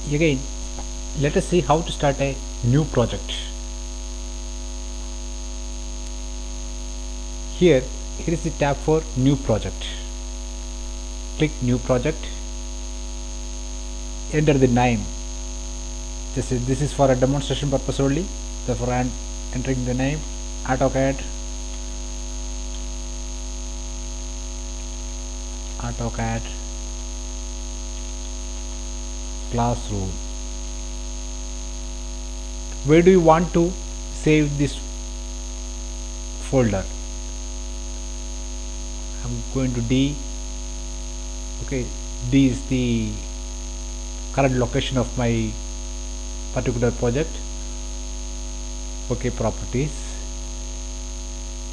Again, let us see how to start a new project. Here is the tab for new project. Click new project, enter the name. This is for a demonstration purpose only, therefore I am entering the name AutoCAD classroom. Where do you want to save this folder? I'm going to D. Okay, D is the current location of my particular project. Okay, properties.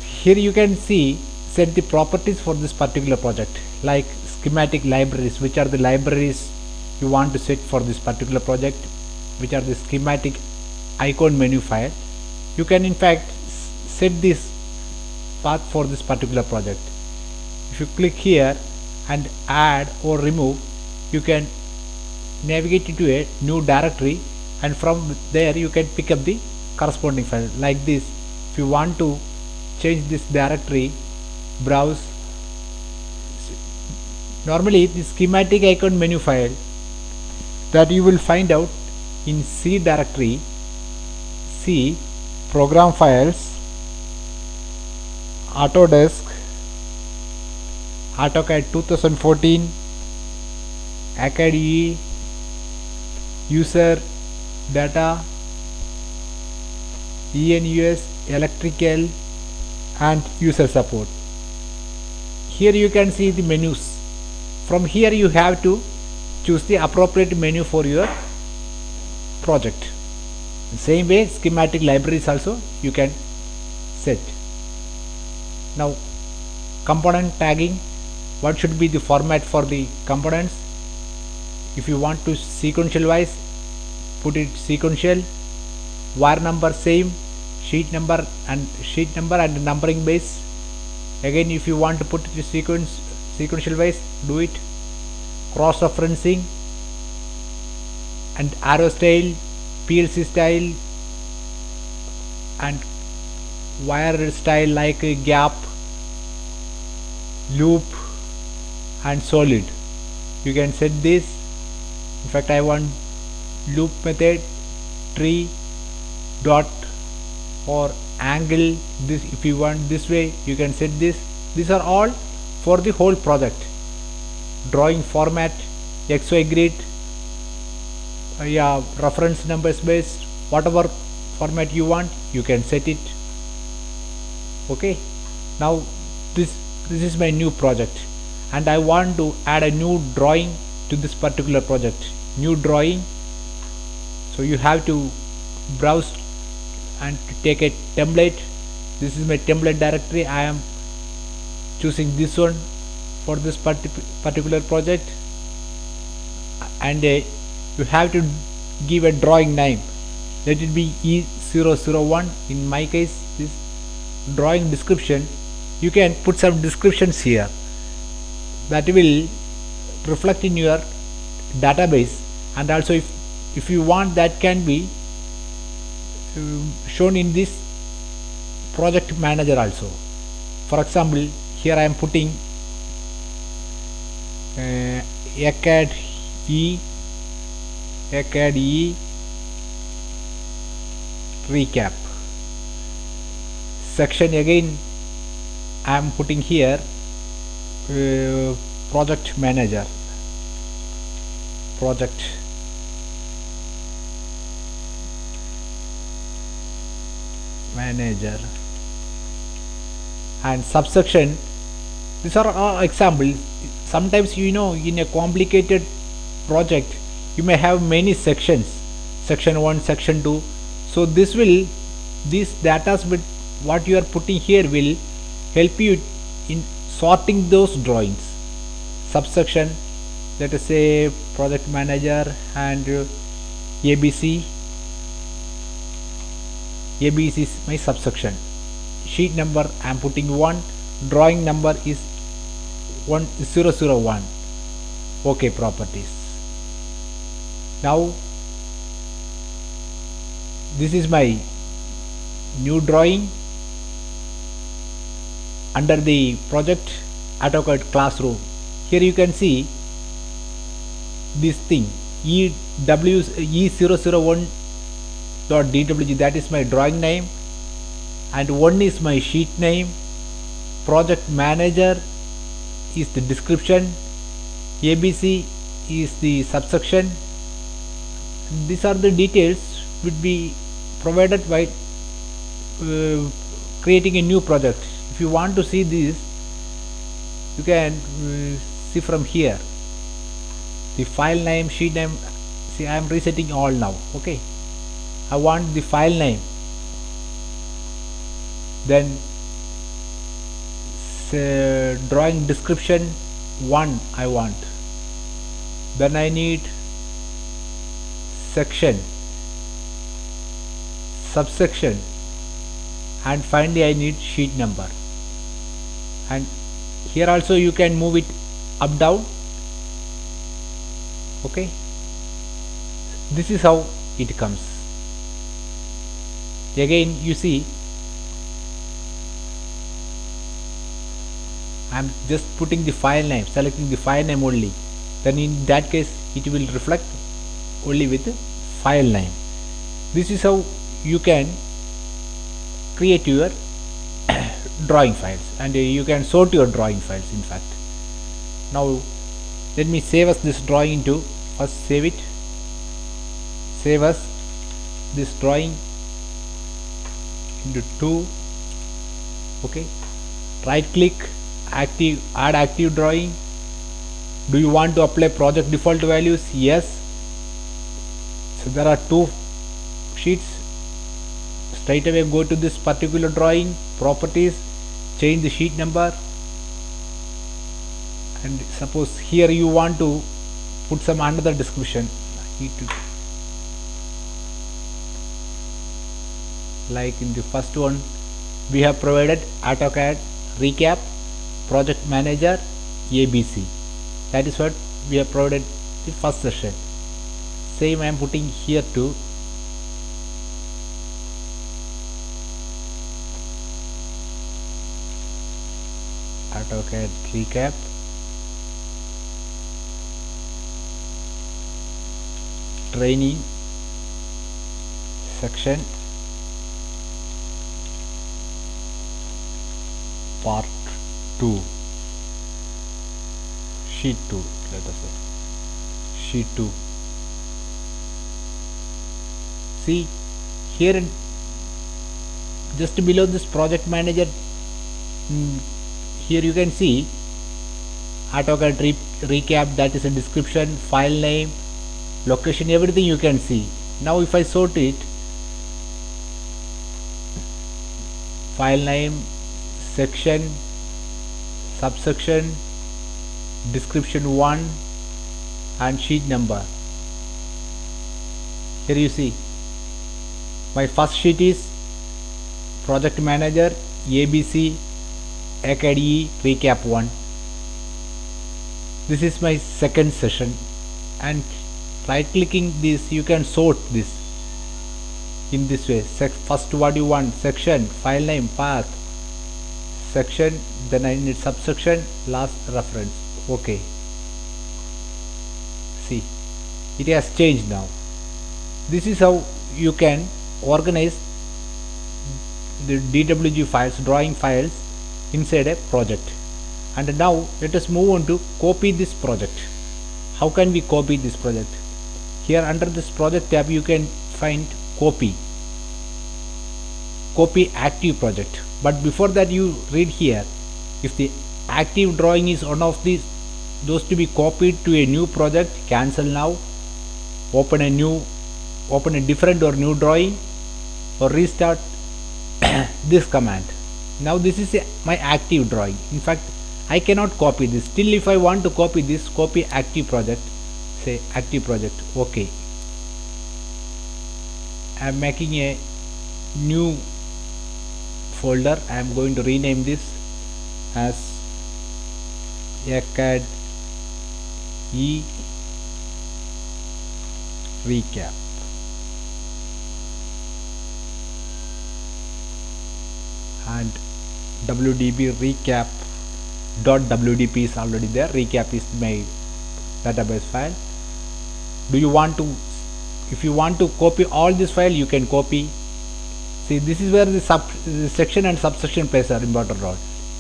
Here you can see set the properties for this particular project, like schematic libraries, which are the libraries you want to set for this particular project, which are the schematic icon menu file. You can in fact set this path for this particular project. If you click here and add or remove, you can navigate into a new directory, and from there you can pick up the corresponding file like this. If you want to change this directory, browse. Normally the schematic icon menu file that you will find out in C directory, C program files, Autodesk, AutoCAD 2014, ACAD user data, ENUS electrical, and user support. Here you can see the menus. From here you have to choose the appropriate menu for your project. The same way schematic libraries also you can set. Now component tagging, what should be the format for the components? If you want to sequential wise, put it sequential. Wire number same, sheet number and numbering base. Again, if you want to put it sequential wise, do it. Cross referencing and arrow style, PLC style, and wire style like gap, loop, and solid. You can set this. In fact, I want loop method, tree, dot, or angle. This, if you want this way, you can set this. These are all for the whole project. Drawing format, XY grid, reference number space, whatever format you want, you can set it. Okay, now this is my new project, and I want to add a new drawing to this particular project. New drawing. So you have to browse and take a template. This is my template directory. I am choosing this one for this particular project, and you have to give a drawing name. Let it be E001. In my case, this drawing description, you can put some descriptions here that will reflect in your database, and also if you want, that can be shown in this project manager also. For example, here I am putting ACAD E recap section. Again I am putting here project manager, and subsection. These are all examples. Sometimes, in a complicated project you may have many sections, section 1, section 2. So these data with what you are putting here will help you in sorting those drawings. Subsection, let us say project manager, and ABC is my subsection. Sheet number I am putting 1, drawing number is 1001. OK, properties. Now this is my new drawing under the project AutoCAD classroom. Here you can see this thing E001.dwg, that is my drawing name, and 1 is my sheet name. Project manager is the description, ABC is the subsection. These are the details would be provided by creating a new project. If you want to see this, you can see from here the file name, sheet name. See, I am resetting all now. Okay, I want the file name, then drawing description 1 I want, then I need section, subsection, and finally I need sheet number. And here also you can move it up down. Okay, this is how it comes. Again you see, I am just putting the file name, selecting the file name only, then in that case it will reflect only with the file name. This is how you can create your drawing files, and you can sort your drawing files in fact. Now let me save us this drawing into, first save it, save us this drawing into 2. Okay, right click, active, add active drawing. Do you want to apply project default values? Yes. So there are 2 sheets. Straight away go to this particular drawing, properties, change the sheet number, and suppose here you want to put some another description, like in the first one we have provided AutoCAD recap, project manager, ABC. That is what we have provided the first session. Same I am putting here too. AutoCAD recap, training section, part 2, sheet 2, let us say sheet 2. See here, and just below this project manager, here you can see AutoCAD recap, that is a description, file name, location, everything you can see. Now if I sort it, file name, section, subsection, description 1, and sheet number. Here you see my first sheet is project manager, ABC, AutoCAD recap 1. This is my second session, and right clicking this you can sort this in this way. First what you want, section, file name, path, section, then I need subsection, last reference. Okay, see it has changed now. This is how you can organize the DWG files, drawing files inside a project. And now let us move on to copy this project. How can we copy this project? Here under this project tab you can find copy active project. But before that you read here, if the active drawing is one of those to be copied to a new project, cancel now, open a different or new drawing, or restart this command. Now this is my active drawing. In fact I cannot copy this. Still if I want to copy this, copy active project, say active project. Okay, I am making a new folder. I am going to rename this as AutoCAD E recap. And wdb recap .wdp is already there. Recap is my database file. Do you want to, if you want to copy all this file, you can copy. See, this is where the section and subsection plays an important role.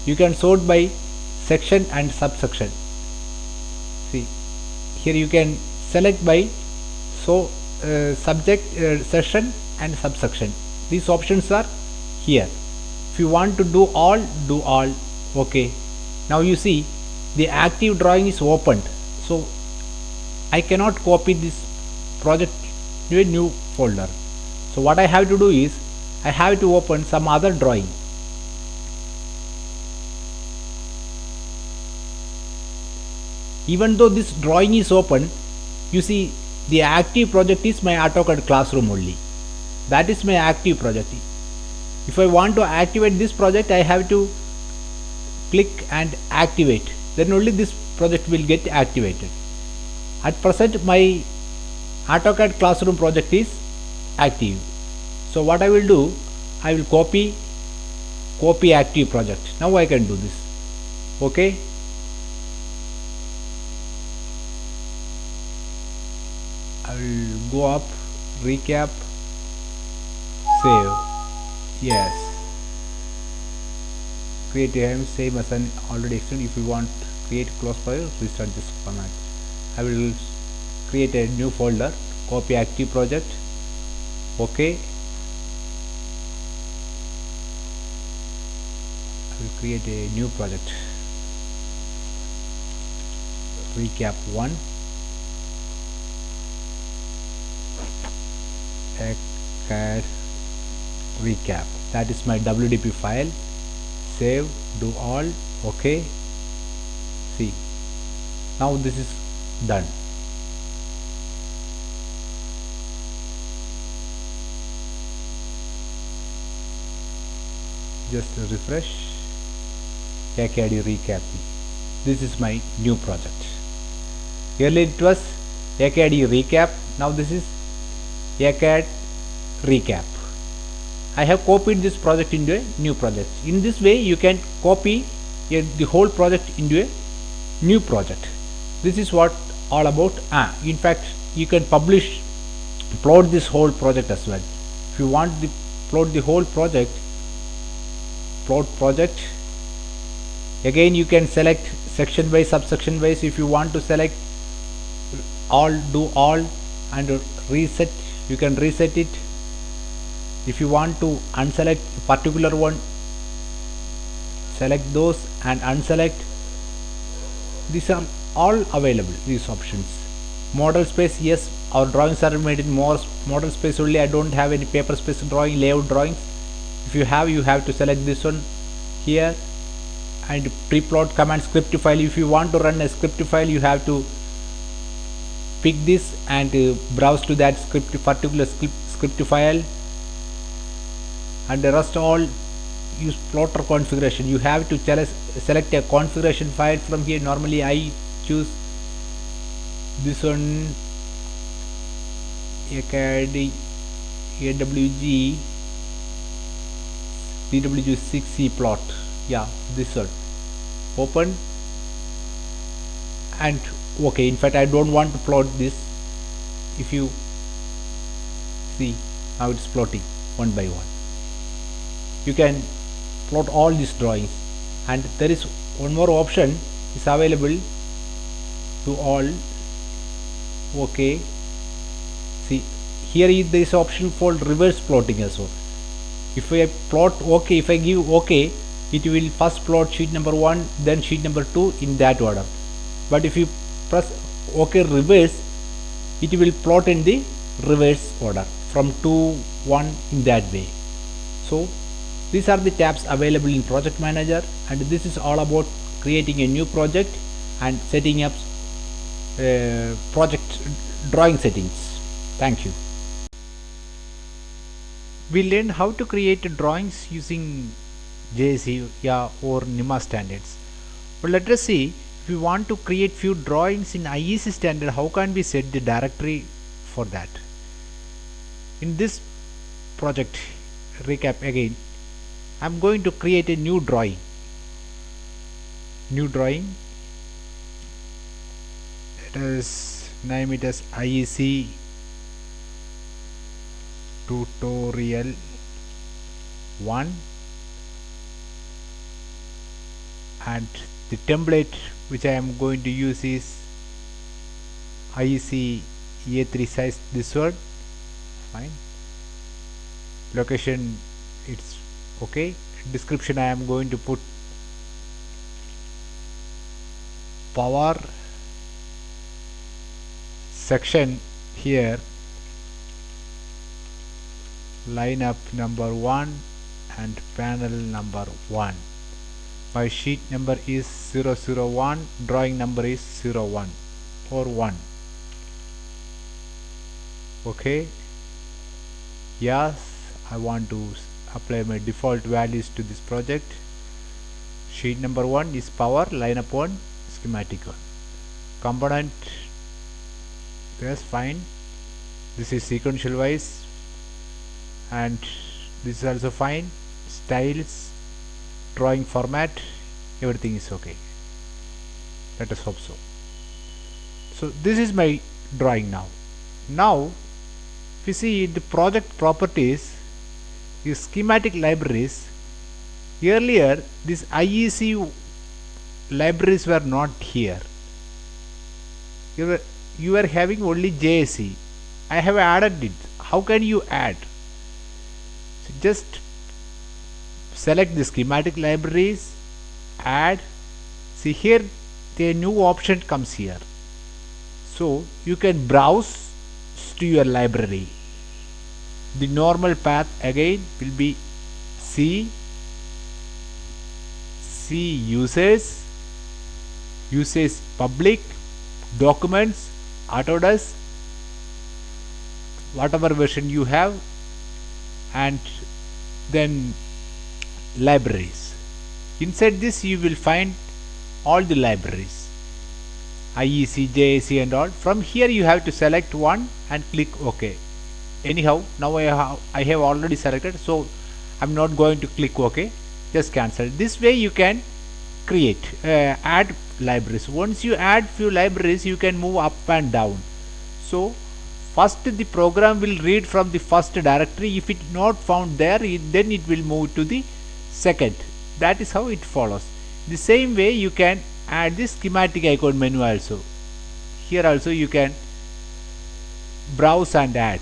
You can sort by section and subsection. See, here you can select by subject, section and subsection. These options are here. If you want to do all, do all. Okay. Now you see the active drawing is opened, so I cannot copy this project to a new folder. So what I have to do is I have to open some other drawing. Even though this drawing is open, you see the active project is my AutoCAD classroom only. That is my active project. If I want to activate this project, I have to click and activate, then only this project will get activated. At present my AutoCAD classroom project is active. So what I will do, I will copy active project. Now I can do this. Okay. I will go up, recap, save. Yes. Create a same as an already extended. If you want create close file, restart this format. I will create a new folder, copy active project. Okay. I will create a new project. Recap 1. AutoCAD recap. That is my WDP file. Save, do all. Okay. See, now this is done. Just refresh. AutoCAD recap. This is my new project. Earlier it was AutoCAD recap. Now this is AutoCAD recap. I have copied this project into a new project. In this way you can copy the whole project into a new project. This is what all about. In fact, you can plot this whole project as well. If you want to plot the whole project, plot project. Again you can select section by subsection wise. If you want to select all, do all, and reset, you can reset it. If you want to unselect particular one, select those and unselect. These are all available, these options. Model space, yes, our drawings are made in more model space only. I don't have any paper space drawing, layout drawings. If you have to select this one here. And pre-plot command script file. If you want to run a script file, you have to pick this and browse to that particular script file. And the rest all use plotter configuration. You have to select a configuration file from here. Normally I choose this one, AutoCAD AWG DW6C plot. Yeah, this one. Open and okay. In fact, I don't want to plot this. If you see, now it's plotting one by one. You can plot all these drawings, and there is one more option is available to all. Okay, see here is this option for reverse plotting as well. If I plot okay, if I give okay, it will first plot sheet number 1, then sheet number 2 in that order. But if you press OK reverse, it will plot in the reverse order from 2, 1 in that way. So these are the tabs available in Project Manager, and this is all about creating a new project and setting up project drawing settings. Thank you. We learned how to create drawings using JIC or NIMA standards. But let us see, if we want to create few drawings in IEC standard, how can we set the directory for that. In this project, recap again, I'm going to create a new drawing. Let us name it as IEC tutorial 1, and the template which I am going to use is IEC A3 size, this one. Fine. Location, it's okay. Description, I am going to put power section here, lineup number 1 and panel number 1. My sheet number is 001, drawing number is 01 or 1. Okay. Yes, I want to apply my default values to this project. Sheet number 1 is power, lineup 1, schematic 1. Component, yes, fine. This is sequential wise, and this is also fine. Styles, drawing format, everything is okay. Let us hope so. So this is my drawing now. If you see the project properties, is schematic libraries. Earlier these IEC libraries were not here. You were having only JIC. I have added it. How can you add? So just select the schematic libraries, add. See here, the new option comes here. So you can browse to your library. The normal path again will be C users, public, documents, Autodesk, whatever version you have, and then libraries. Inside this you will find all the libraries, IEC, JIC and all. From here you have to select one and click OK. Anyhow, now I have already selected, so I'm not going to click OK. Just cancel. This way you can create, add libraries. Once you add few libraries, you can move up and down. So first the program will read from the first directory. If it not found there, then it will move to the second. That is how it follows. The same way you can add the schematic icon menu also. Here also you can browse and add.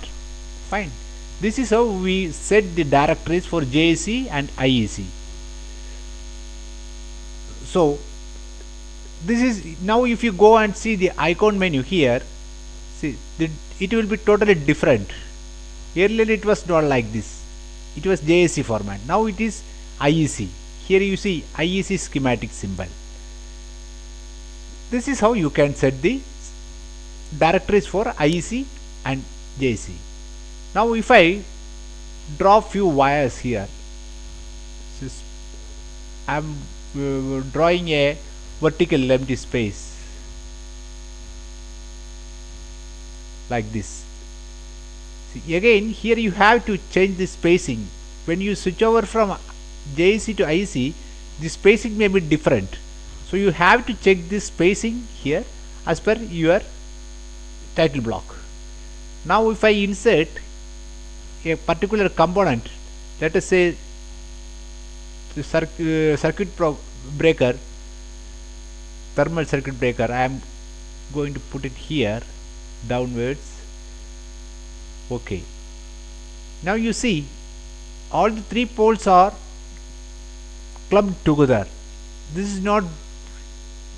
Fine. This is how we set the directories for JIC and IEC. So this is now, if you go and see the icon menu here, see it will be totally different. Earlier it was not like this. It was JIC format. Now it is IEC. Here you see IEC schematic symbol. This is how you can set the directories for IEC and JIC. Now if I draw few wires here, I am drawing a vertical empty space like this. See, again here you have to change the spacing. When you switch over from JIC to IEC, the spacing may be different. So you have to check this spacing here as per your title block. Now if I insert a particular component, let us say the circuit breaker, thermal circuit breaker, I am going to put it here downwards. Okay. Now you see all the three poles are clubbed together. This is not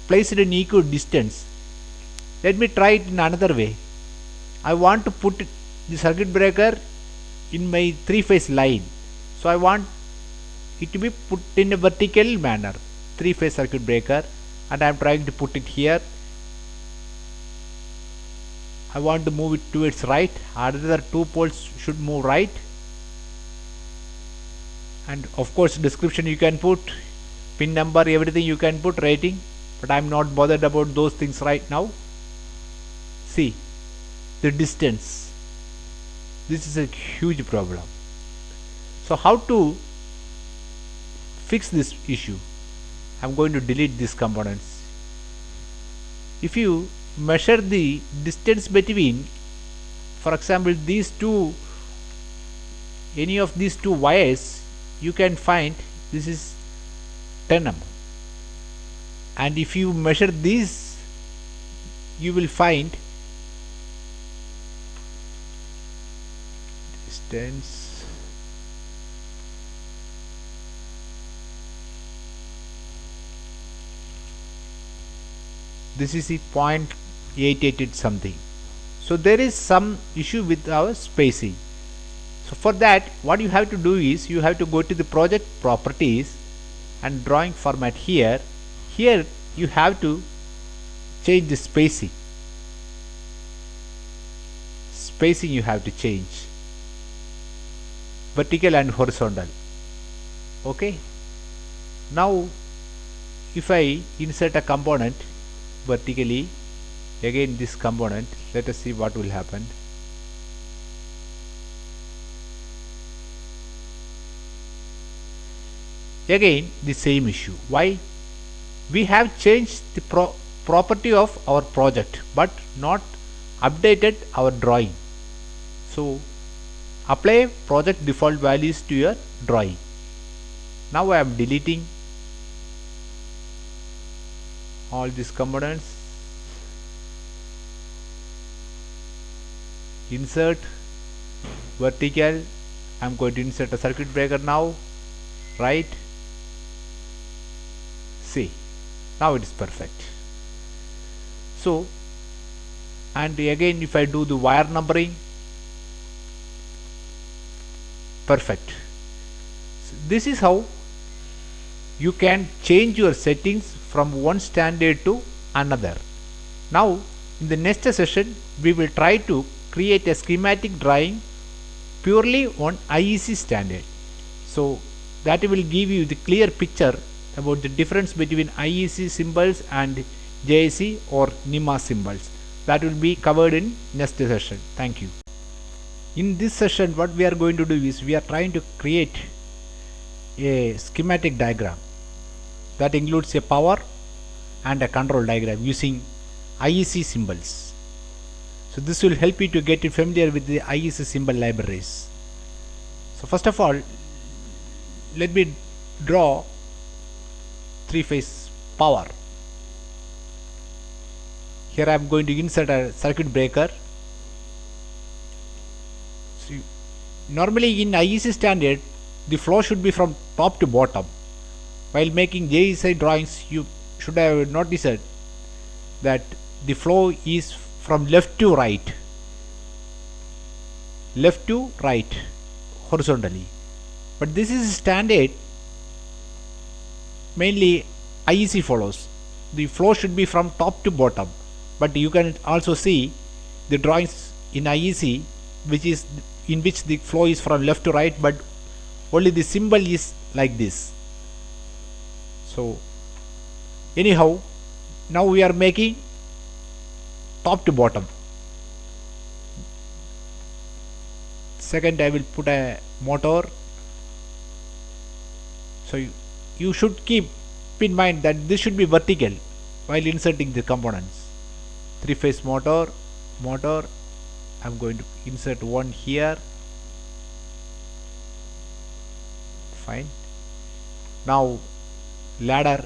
placed in equal distance. Let me try it in another way. I want to put the circuit breaker in my three-phase line. So I want it to be put in a vertical manner. Three-phase circuit breaker, and I am trying to put it here. I want to move it towards right. Other two poles should move right. And of course description you can put, pin number, everything you can put, rating, but I am not bothered about those things right now. See the distance. This is a huge problem. So how to fix this issue? I'm going to delete these components. If you measure the distance between, for example, any of these two wires, you can find this is 10 mm, and if you measure this, you will find distance this is 0.888 something. So there is some issue with our spacing. So for that, what you have to do is you have to go to the project properties and drawing format here. Here you have to change the spacing. Spacing you have to change, vertical and horizontal. Okay. Now if I insert a component vertically, again this component, let us see what will happen. Again the same issue. Why? We have changed the property of our project but not updated our drawing. So apply project default values to your drawing. Now I am deleting all these components. Insert vertical. I am going to insert a circuit breaker now. Right. See, now it is perfect. So, and again if I do the wire numbering, perfect. So this is how you can change your settings from one standard to another. Now in the next session we will try to create a schematic drawing purely on IEC standard. So that will give you the clear picture about the difference between IEC symbols and JIC or NEMA symbols. That will be covered in next session. Thank you. In this session what we are going to do is we are trying to create a schematic diagram that includes a power and a control diagram using IEC symbols. So this will help you to get familiar with the IEC symbol libraries. So first of all, let me draw three-phase power. Here I am going to insert a circuit breaker. So normally in IEC standard the flow should be from top to bottom. While making JIC drawings you should have noticed that the flow is from left to right horizontally, but this is standard. Mainly IEC follows the flow should be from top to bottom, but you can also see the drawings in IEC in which the flow is from left to right, but only the symbol is like this. So anyhow, now we are making top to bottom. Second, I will put a motor. So you should keep in mind that this should be vertical while inserting the components. Three-phase motor. I'm going to insert one here. Fine. Now ladder.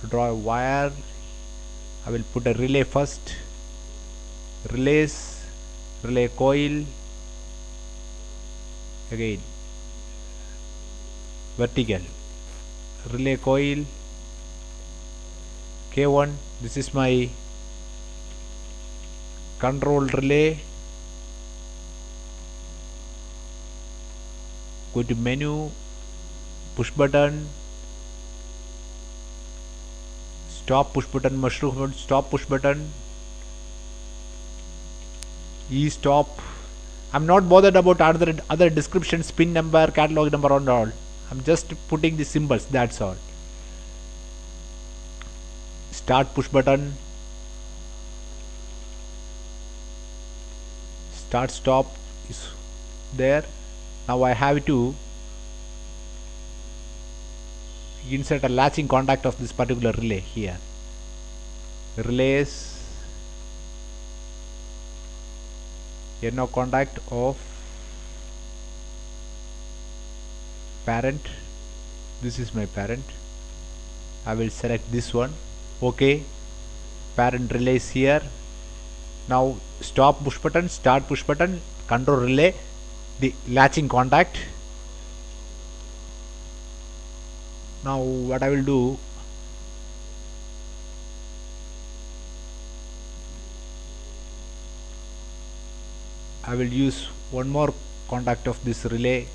Draw a wire. I will put a relay first. Relays, relay coil. Again vertical, relay coil K1. This is my control relay. Go to menu, push button, stop push button, mushroom stop push button, E stop. I'm not bothered about other descriptions, pin number, catalog number and all. I'm just putting the symbols, that's all. Start push button, start stop is there. Now I have to insert a latching contact of this particular relay here. Relays NO contact of parent. This is my parent. I will select this one. OK. Parent relay is here. Now stop push button, start push button, control relay, the latching contact. Now what I will do, I will use one more contact of this relay.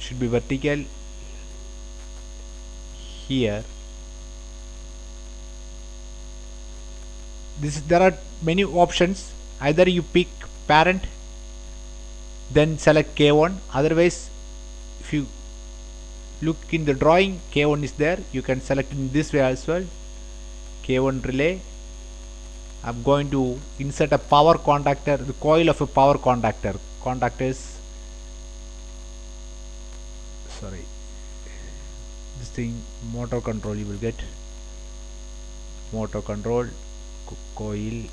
Should be vertical here. There are many options. Either you pick parent, then select K1. Otherwise, if you look in the drawing, K1 is there. You can select in this way as well. K1 relay. I'm going to insert a power contactor, the coil of a power contactor. Contactors. Sorry. This thing, motor control, you will get. Motor control, coil.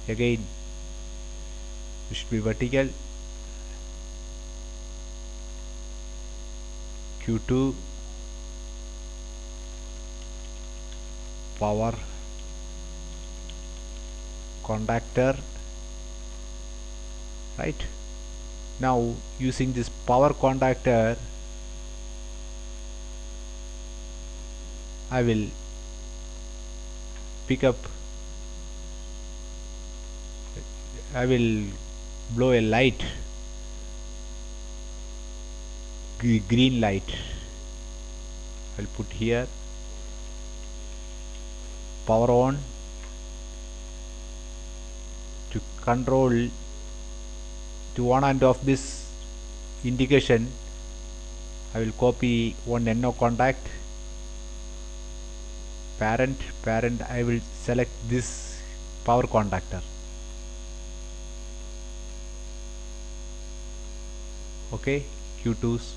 Again, it should be vertical. Q2, power contactor, right? Now using this power contactor, I will pick up, I will blow a light, green light. I'll put here, power on. To control, to on and off this indication, I will copy one NO contact. Parent, I will select this power contactor. Okay, Q2s,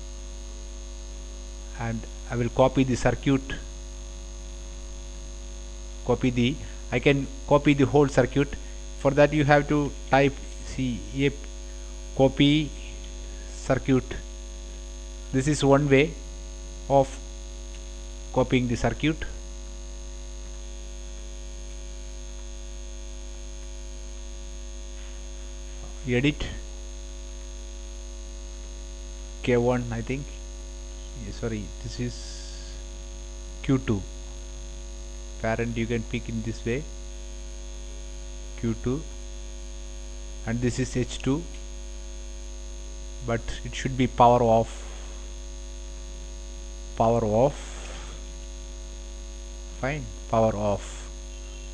and I will copy the circuit. I can copy the whole circuit. For that you have to type copy circuit. This is one way of copying the circuit. Edit K1, I think. Sorry, this is Q2. Parent you can pick in this way. Q2, and this is H2, but it should be power off. Fine, power off,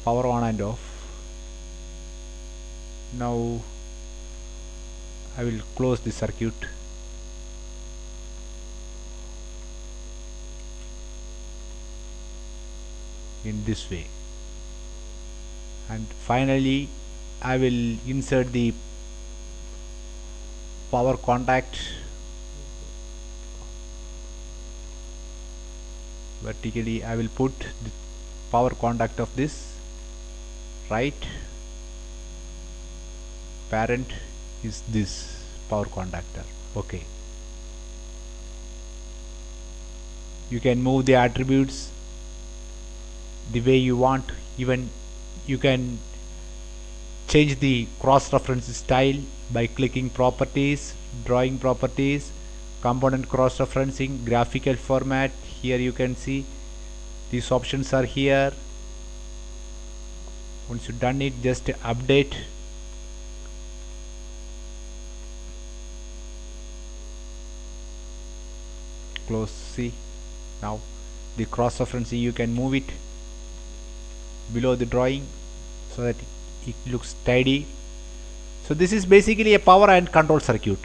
power on and off. Now I will close the circuit. In this way. And finally I will insert the power contact vertically. I will put the power contact of this right. Parent is this power contactor. Okay. You can move the attributes the way you want. Even you can change the cross-reference style by clicking properties, drawing properties, component cross-referencing, graphical format. Here you can see these options are here. Once you've done it, just update. Close. See, now the cross-referencing, you can move it below the drawing so that it looks tidy. So this is basically a power and control circuit.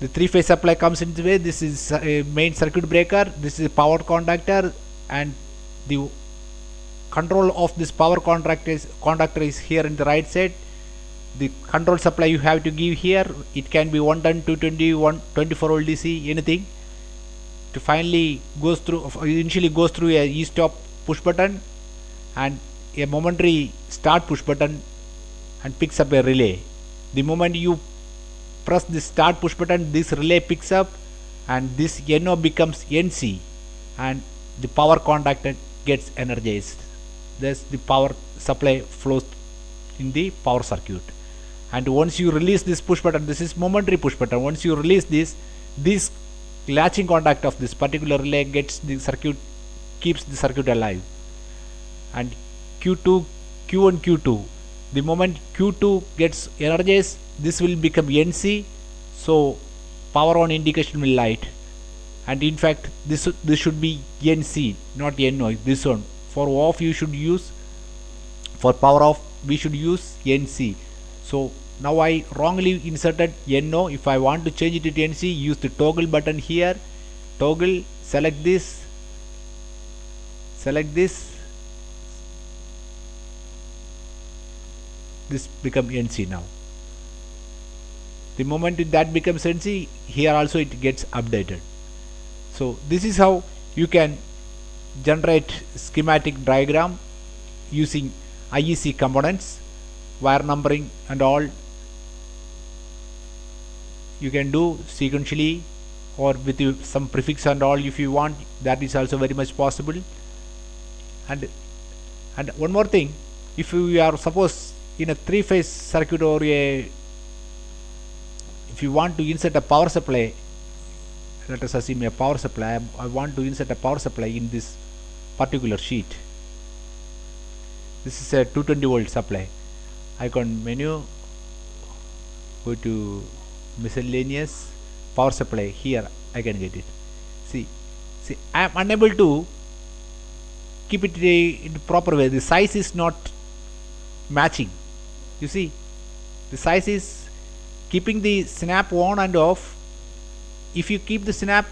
The three-phase supply comes into way. This is a main circuit breaker, this is a power contactor, and the control of this power conductor is here in the right side. The control supply you have to give here, it can be 110, 220, 124 volt DC, anything. To finally initially goes through a e-stop push button and a momentary start push button and picks up a relay. The moment you press the start push button, this relay picks up and this NO becomes NC and the power conductor gets energized. Thus the power supply flows in the power circuit. And once you release this push button, this is momentary push button, once you release this latching contact of this particular relay keeps the circuit alive. And Q1, Q2, the moment Q2 gets energized, this will become NC, so power on indication will light. And in fact this should be NC, not NO. This one for off you should use, for power off we should use NC. So now I wrongly inserted NO. If I want to change it to NC, use the toggle button here, toggle, select this, this become NC now. The moment that becomes NC, here also it gets updated. So this is how you can generate schematic diagram using IEC components, wire numbering and all. You can do sequentially or with some prefix and all if you want. That is also very much possible. And one more thing, if you are suppose in a 3-phase circuit or if you want to insert a power supply, let us assume a power supply. I want to insert a power supply in this particular sheet. This is a 220 volt supply. Icon menu, go to miscellaneous, power supply. Here I can get it. See I am unable to keep it in the proper way. The size is not matching. You see, the size is keeping the snap on and off. If you keep the snap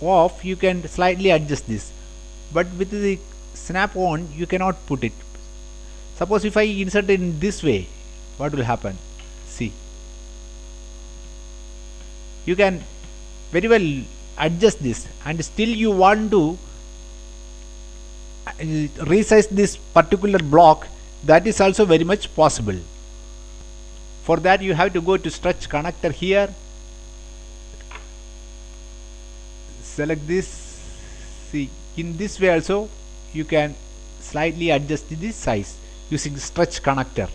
off, you can slightly adjust this, but with the snap on you cannot put it. Suppose if I insert it in this way, what will happen? See, you can very well adjust this, and still you want to resize this particular block. That is also very much possible. For that you have to go to stretch connector here, select this. See, in this way also you can slightly adjust the size using stretch connector.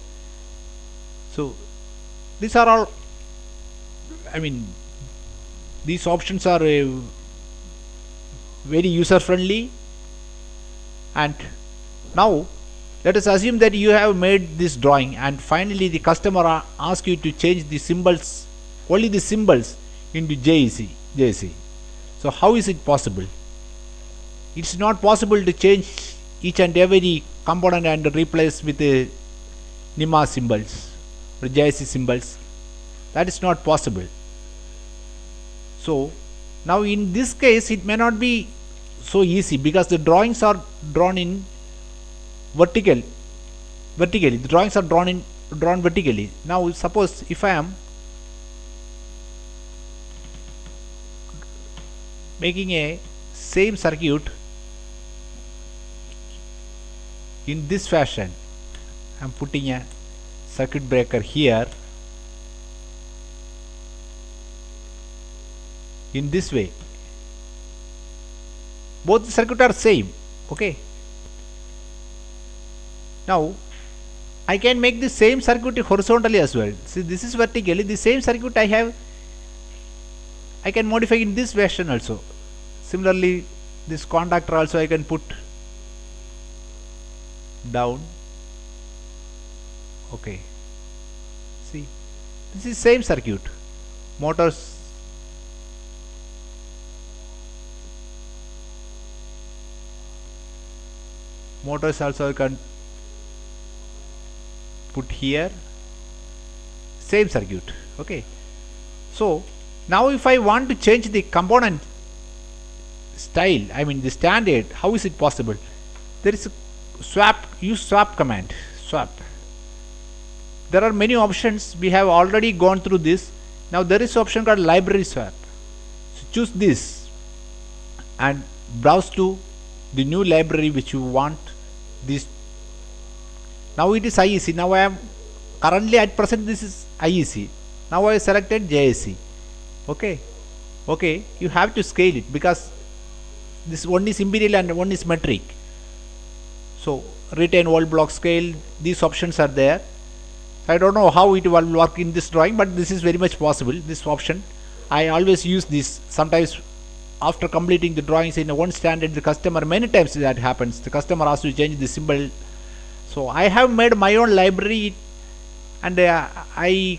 So these are all, these options are very user friendly. And now let us assume that you have made this drawing and finally the customer asks you to change the symbols, only the symbols, into JIC. So how is it possible? It's not possible to change each and every component and replace with the NIMA symbols or JIC symbols. That is not possible. So now in this case it may not be so easy because the drawings are drawn in vertically. The drawings are drawn vertically. Now suppose if I am making a same circuit in this fashion, I am putting a circuit breaker here in this way. Both the circuits are same. Okay. Now I can make the same circuit horizontally as well. See, this is vertically. The same circuit I can modify in this version also. Similarly, this contactor also I can put down. Okay. See, this is same circuit. Motors also I can put here, same circuit. Okay. So now if I want to change the component style, the standard, how is it possible? There is use swap command. Swap. There are many options. We have already gone through this. Now there is option called library swap. So choose this and browse to the new library which you want. This now it is IEC. Now I am currently at present this is IEC. Now I selected JIC. Okay, you have to scale it because this one is imperial and one is metric. So retain wall block scale, these options are there. I don't know how it will work in this drawing, but this is very much possible, this option. I always use this. Sometimes after completing the drawings in one standard, the customer, many times that happens, the customer has to change the symbol. So I have made my own library, and I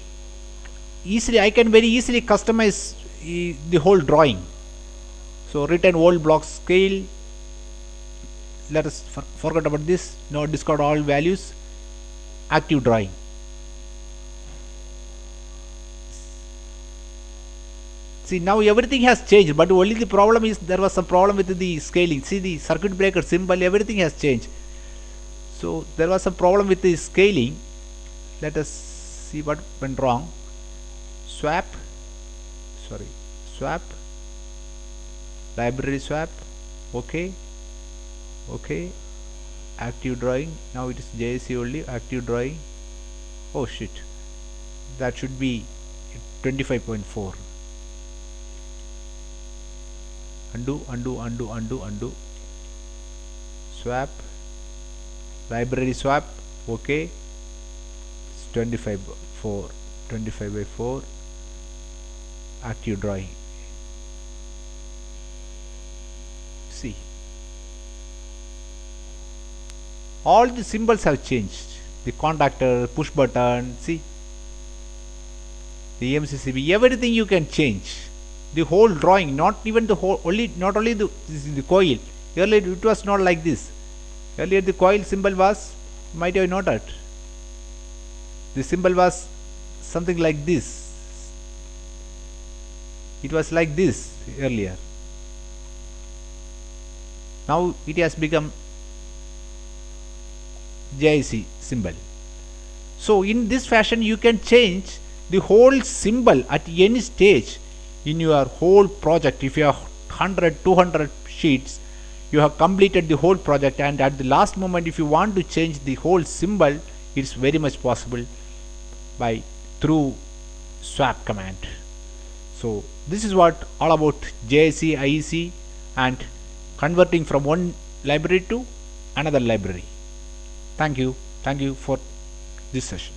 can very easily customize the whole drawing. So retain wall block scale, let us forget about this. Now discard all values. Active drawing. See, now everything has changed, but only the problem is there was some problem with the scaling. See, the circuit breaker symbol, everything has changed. So there was some problem with the scaling. Let us see what went wrong. Swap, library swap. Okay, active drawing. Now it is JIC only. Active drawing. Oh shit, that should be 25.4. Undo. Swap, library swap. Okay, it's 25 by 4. Active drawing. See, all the symbols have changed. The contactor, push button. See, the MCCB, everything you can change. The whole drawing, not even the whole, not only the coil. Earlier it was not like this. Earlier the coil symbol was, might have noted, the symbol was something like this. It was like this earlier. Now it has become JIC symbol. So in this fashion you can change the whole symbol at any stage in your whole project. If you have 100, 200 sheets, you have completed the whole project, and at the last moment if you want to change the whole symbol, it's very much possible through swap command. So this is what all about JIC, IEC, and converting from one library to another library. Thank you for this session.